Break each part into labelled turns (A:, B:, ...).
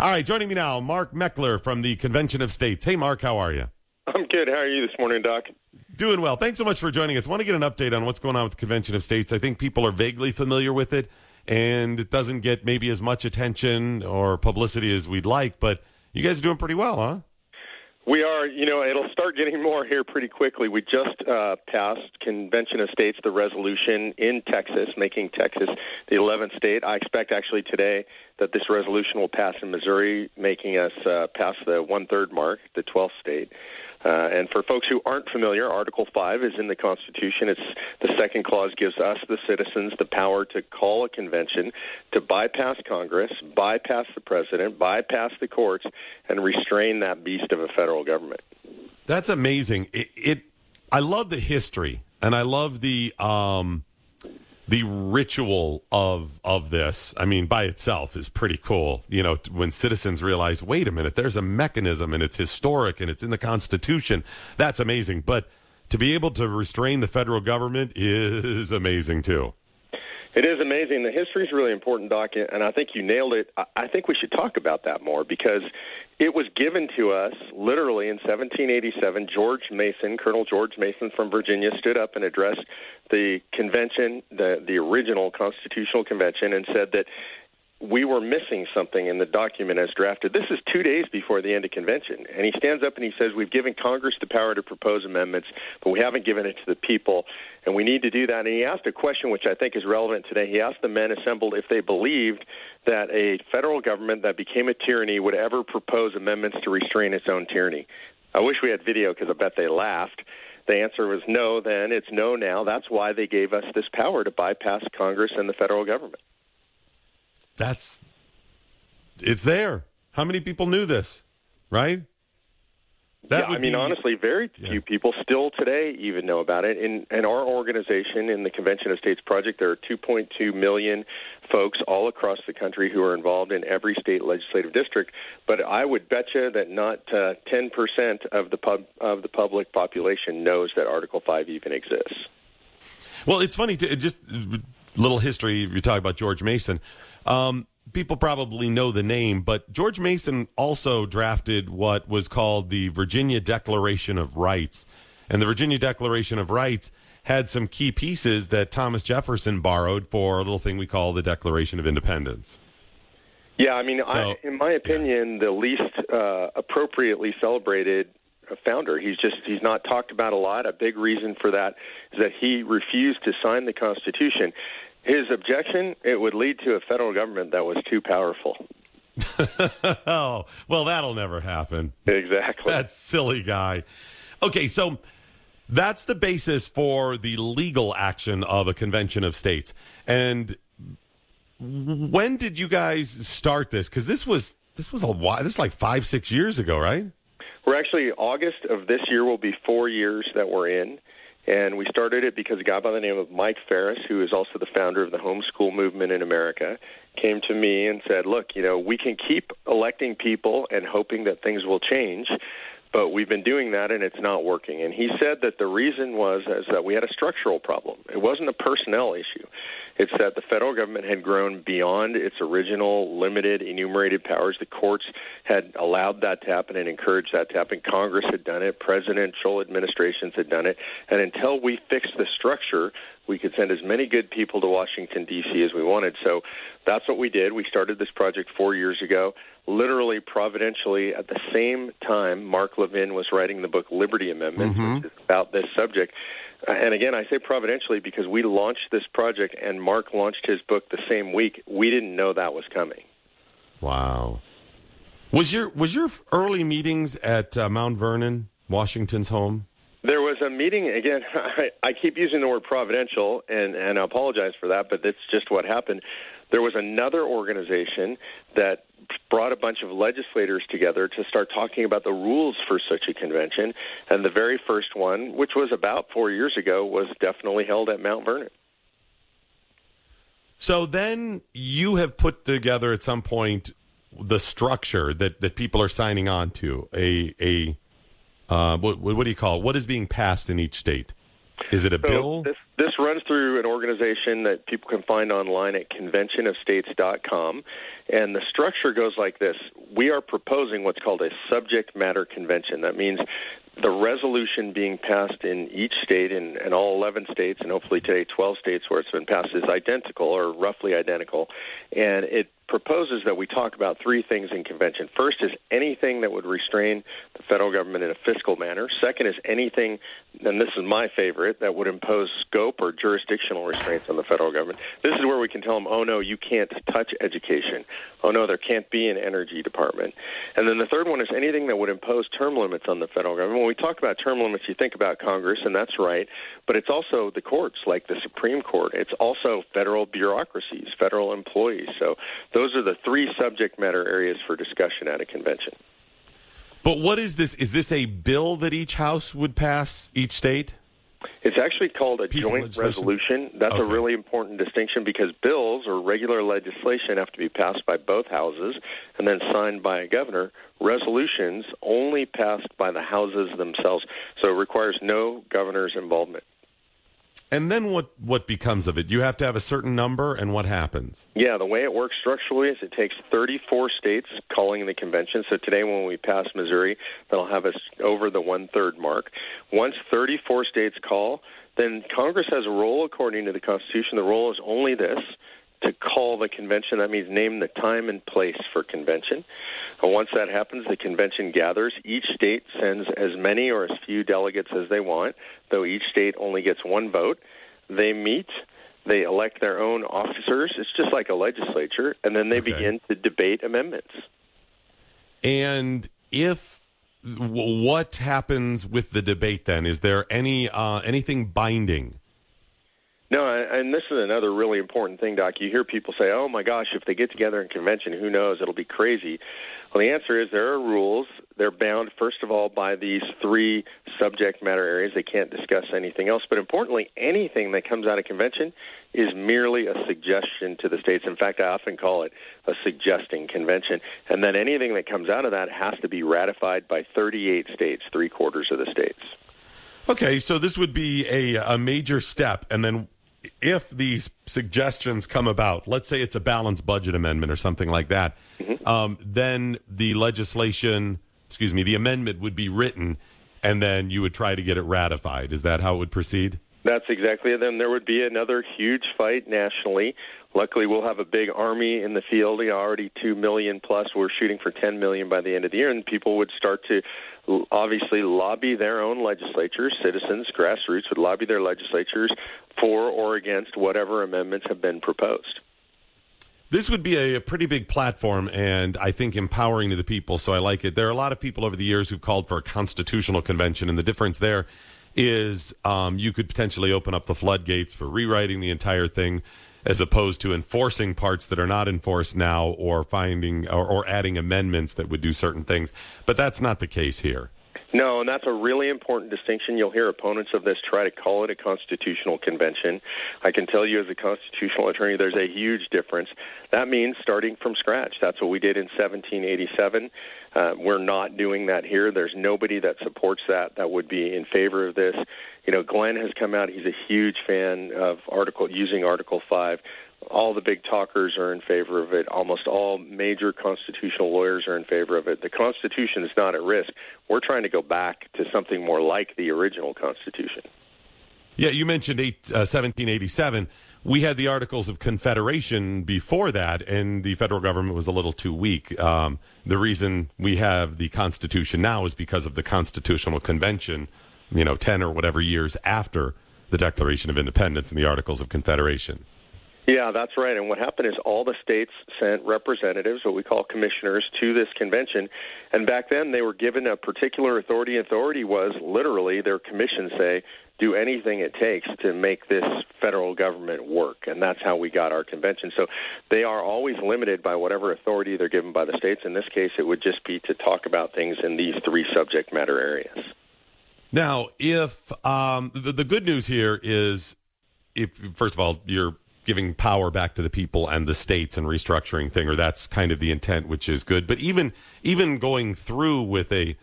A: All right, joining me now, Mark Meckler from the Convention of States. Hey, Mark, how are you?
B: I'm good. How are you this morning, Doc?
A: Doing well. Thanks so much for joining us. I want to get an update on what's going on with the Convention of States. I think people are vaguely familiar with it, and it doesn't get maybe as much attention or publicity as we'd like, but you guys are doing pretty well, huh?
B: We are. It'll start getting more here pretty quickly. We just passed Convention of States, the resolution in Texas, making Texas the 11th state. I expect actually today that this resolution will pass in Missouri, making us pass the one-third mark, the 12th state. And for folks who aren't familiar, Article 5 is in the Constitution. It's the second clause gives us, the citizens, the power to call a convention, to bypass Congress, bypass the president, bypass the courts, and restrain that beast of a federal government.
A: That's amazing. I love the history, and I love the ritual of this. I mean, by itself is pretty cool. You know, when citizens realize, wait a minute, there's a mechanism and it's historic and it's in the Constitution. That's amazing. But to be able to restrain the federal government is amazing, too.
B: It is amazing. The history is really important, Doc, and I think you nailed it. I think we should talk about that more because it was given to us literally in 1787. Colonel George Mason from Virginia stood up and addressed the convention, the original Constitutional Convention, and said that we were missing something in the document as drafted. This is 2 days before the end of convention. And he stands up and he says, we've given Congress the power to propose amendments, but we haven't given it to the people, and we need to do that. And he asked a question which I think is relevant today. He asked the men assembled if they believed that a federal government that became a tyranny would ever propose amendments to restrain its own tyranny. I wish we had video because I bet they laughed. The answer was no then. It's no now. That's why they gave us this power to bypass Congress and the federal government.
A: It's there. How many people knew this, right?
B: Honestly, very few people still today even know about it. In our organization, in the Convention of States Project, there are 2.2 million folks all across the country who are involved in every state legislative district. But I would bet you that not 10% of the public population knows that Article 5 even exists.
A: Well, it's funny, just little history, you talk about George Mason. People probably know the name, but George Mason also drafted what was called the Virginia Declaration of Rights. And the Virginia Declaration of Rights had some key pieces that Thomas Jefferson borrowed for a little thing we call the Declaration of Independence.
B: Yeah, in my opinion, the least appropriately celebrated founder. He's not talked about a lot. A big reason for that is that he refused to sign the Constitution. His objection, it would lead to a federal government that was too powerful.
A: Oh, well, that'll never happen.
B: Exactly.
A: That silly guy. Okay, so that's the basis for the legal action of a Convention of States. And when did you guys start this? Because this was a while. This is like 5-6 years ago, right?
B: We're actually, August of this year will be 4 years that we're in. And we started it because a guy by the name of Mike Ferris, who is also the founder of the homeschool movement in America, came to me and said, look, we can keep electing people and hoping that things will change, but we've been doing that and it's not working. And he said that the reason was that we had a structural problem. It wasn't a personnel issue. It's that the federal government had grown beyond its original limited enumerated powers. The courts had allowed that to happen and encouraged that to happen. Congress had done it. Presidential administrations had done it. And until we fixed the structure, we could send as many good people to Washington, D.C. as we wanted. So that's what we did. We started this project 4 years ago. Literally, providentially, at the same time, Mark Levin was writing the book Liberty Amendment, which is about this subject. And again, I say providentially because we launched this project and Mark launched his book the same week. We didn't know that was coming.
A: Wow. Was your early meetings at Mount Vernon, Washington's home?
B: There was a meeting, again, I keep using the word providential, and I apologize for that, but that's just what happened. There was another organization that brought a bunch of legislators together to start talking about the rules for such a convention, and the very first one, which was about 4 years ago, was definitely held at Mount Vernon.
A: So then you have put together at some point the structure that people are signing on to, what do you call it? What is being passed in each state? Is it a
B: So
A: bill?
B: This runs through an organization that people can find online at conventionofstates.com, and the structure goes like this. We are proposing what's called a subject matter convention. That means the resolution being passed in each state, in all 11 states, and hopefully today 12 states where it's been passed, is identical or roughly identical, and it proposes that we talk about three things in convention. First is anything that would restrain the federal government in a fiscal manner. Second is anything, and this is my favorite, that would impose scope or jurisdictional restraints on the federal government. This is where we can tell them, oh, no, you can't touch education. Oh, no, there can't be an energy department. And then the third one is anything that would impose term limits on the federal government. When we talk about term limits, you think about Congress, and that's right, but it's also the courts, like the Supreme Court. It's also federal bureaucracies, federal employees. So those are the three subject matter areas for discussion at a convention.
A: But what is this? Is this a bill that each house would pass, each state?
B: It's actually called a joint resolution. That's a really important distinction because bills or regular legislation have to be passed by both houses and then signed by a governor. Resolutions only passed by the houses themselves, so it requires no governor's involvement.
A: And then what becomes of it? You have to have a certain number, and what happens?
B: Yeah, the way it works structurally is it takes 34 states calling the convention. So today when we pass Missouri, that'll have us over the one-third mark. Once 34 states call, then Congress has a role according to the Constitution. The role is only this, to call the convention. That means name the time and place for convention. And once that happens, the convention gathers. Each state sends as many or as few delegates as they want, though each state only gets one vote. They meet. They elect their own officers. It's just like a legislature. And then they begin to debate amendments.
A: And what happens with the debate then? Is there anything binding?
B: No, and this is another really important thing, Doc. You hear people say, oh, my gosh, if they get together in convention, who knows, it'll be crazy. Well, the answer is there are rules. They're bound, first of all, by these three subject matter areas. They can't discuss anything else. But importantly, anything that comes out of convention is merely a suggestion to the states. In fact, I often call it a suggesting convention. And then anything that comes out of that has to be ratified by 38 states, three-quarters of the states. Okay,
A: so this would be a major step. And then if these suggestions come about, let's say it's a balanced budget amendment or something like that, then the the amendment would be written, and then you would try to get it ratified. Is that how it would proceed?
B: That's exactly it. Then there would be another huge fight nationally. Luckily, we'll have a big army in the field. Already 2 million plus. We're shooting for 10 million by the end of the year, and people would start to obviously lobby their own legislatures. Citizens, grassroots would lobby their legislatures for or against whatever amendments have been proposed.
A: This would be a pretty big platform, and I think empowering to the people, so I like it. There are a lot of people over the years who've called for a constitutional convention, and the difference there is you could potentially open up the floodgates for rewriting the entire thing as opposed to enforcing parts that are not enforced now or finding or adding amendments that would do certain things. But that's not the case here.
B: No, and that's a really important distinction. You'll hear opponents of this try to call it a constitutional convention. I can tell you as a constitutional attorney, there's a huge difference. That means starting from scratch. That's what we did in 1787. We're not doing that here. There's nobody that supports that would be in favor of this. You know, Glenn has come out. He's a huge fan of using Article 5. All the big talkers are in favor of it. Almost all major constitutional lawyers are in favor of it. The Constitution is not at risk. We're trying to go back to something more like the original Constitution.
A: Yeah, you mentioned 1787. We had the Articles of Confederation before that, and the federal government was a little too weak. The reason we have the Constitution now is because of the Constitutional Convention, 10 or whatever years after the Declaration of Independence and the Articles of Confederation.
B: Yeah, that's right. And what happened is all the states sent representatives, what we call commissioners, to this convention. And back then they were given a particular authority. Authority was literally, their commissions say, do anything it takes to make this federal government work. And that's how we got our convention. So they are always limited by whatever authority they're given by the states. In this case, it would just be to talk about things in these three subject matter areas.
A: Now, if the good news here is, if first of all, you're giving power back to the people and the states and restructuring thing, or that's kind of the intent, which is good. But even going through with a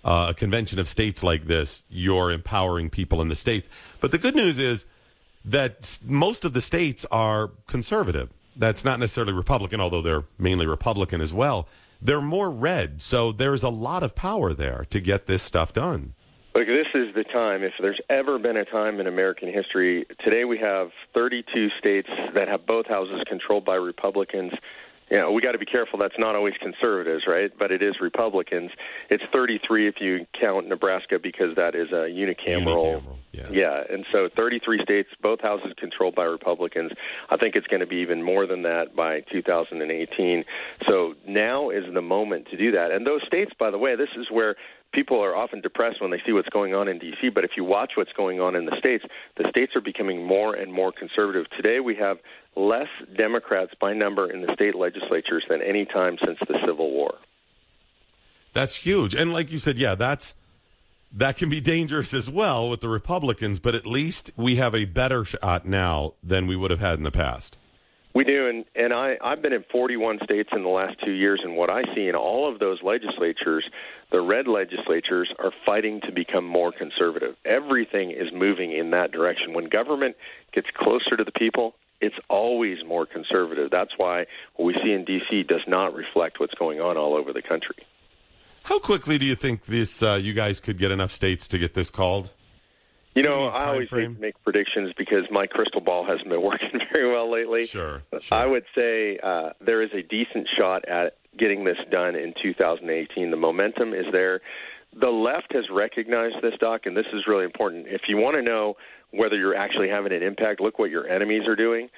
A: a convention of states like this, you're empowering people in the states. But the good news is that most of the states are conservative. That's not necessarily Republican, although they're mainly Republican as well. They're more red, so there's a lot of power there to get this stuff done.
B: Look, this is the time. If there's ever been a time in American history, today we have 32 states that have both houses controlled by Republicans. You know, we got to be careful. That's not always conservatives, right? But it is Republicans. It's 33 if you count Nebraska because that is a unicameral. Yeah, and so 33 states, both houses controlled by Republicans. I think it's going to be even more than that by 2018. So now is the moment to do that. And those states, by the way, this is where people are often depressed when they see what's going on in D.C., but if you watch what's going on in the states are becoming more and more conservative. Today we have less Democrats by number in the state legislatures than any time since the Civil War.
A: That's huge. And like you said, that can be dangerous as well with the Republicans, but at least we have a better shot now than we would have had in the past.
B: We do, and I've been in 41 states in the last 2 years, and what I see in all of those legislatures, the red legislatures are fighting to become more conservative. Everything is moving in that direction. When government gets closer to the people, it's always more conservative. That's why what we see in D.C. does not reflect what's going on all over the country.
A: How quickly do you think this you guys could get enough states to get this called?
B: You know, I always hate to make predictions because my crystal ball hasn't been working very well lately.
A: Sure.
B: I would say there is a decent shot at getting this done in 2018. The momentum is there. The left has recognized this, Doc, and this is really important. If you want to know whether you're actually having an impact, look what your enemies are doing.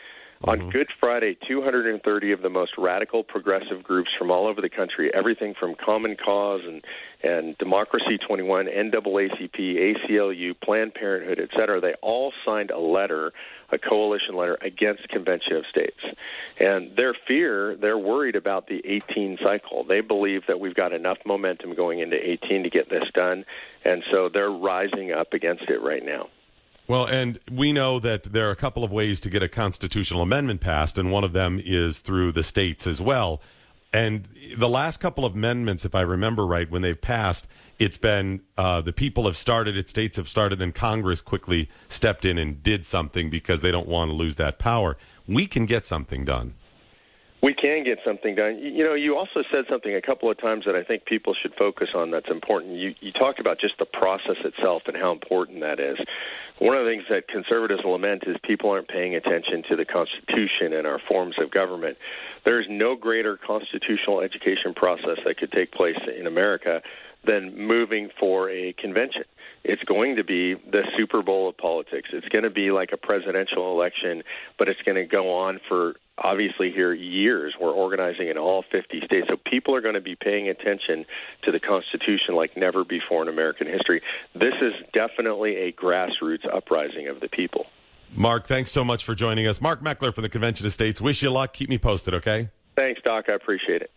B: On Good Friday, 230 of the most radical progressive groups from all over the country, everything from Common Cause and Democracy 21, NAACP, ACLU, Planned Parenthood, et cetera, they all signed a letter, a coalition letter, against Convention of States. And they're worried about the 18 cycle. They believe that we've got enough momentum going into 18 to get this done, and so they're rising up against it right now.
A: Well, and we know that there are a couple of ways to get a constitutional amendment passed, and one of them is through the states as well. And the last couple of amendments, if I remember right, when they've passed, it's been the people have started it, states have started, then Congress quickly stepped in and did something because they don't want to lose that power. We can get something done.
B: We can get something done. You know, you also said something a couple of times that I think people should focus on that's important. You talked about just the process itself and how important that is. One of the things that conservatives lament is people aren't paying attention to the Constitution and our forms of government. There's no greater constitutional education process that could take place in America than moving for a convention. It's going to be the Super Bowl of politics. It's going to be like a presidential election, but it's going to go on for, obviously, here years. We're organizing in all 50 states. So people are going to be paying attention to the Constitution like never before in American history. This is definitely a grassroots uprising of the people.
A: Mark, thanks so much for joining us. Mark Meckler from the Convention of States. Wish you luck. Keep me posted, okay?
B: Thanks, Doc. I appreciate it.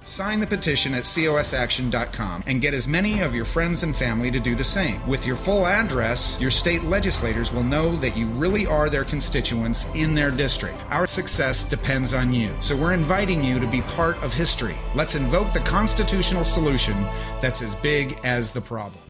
C: Sign the petition at cosaction.com and get as many of your friends and family to do the same. With your full address, your state legislators will know that you really are their constituents in their district. Our success depends on you, so we're inviting you to be part of history. Let's invoke the constitutional solution that's as big as the problem.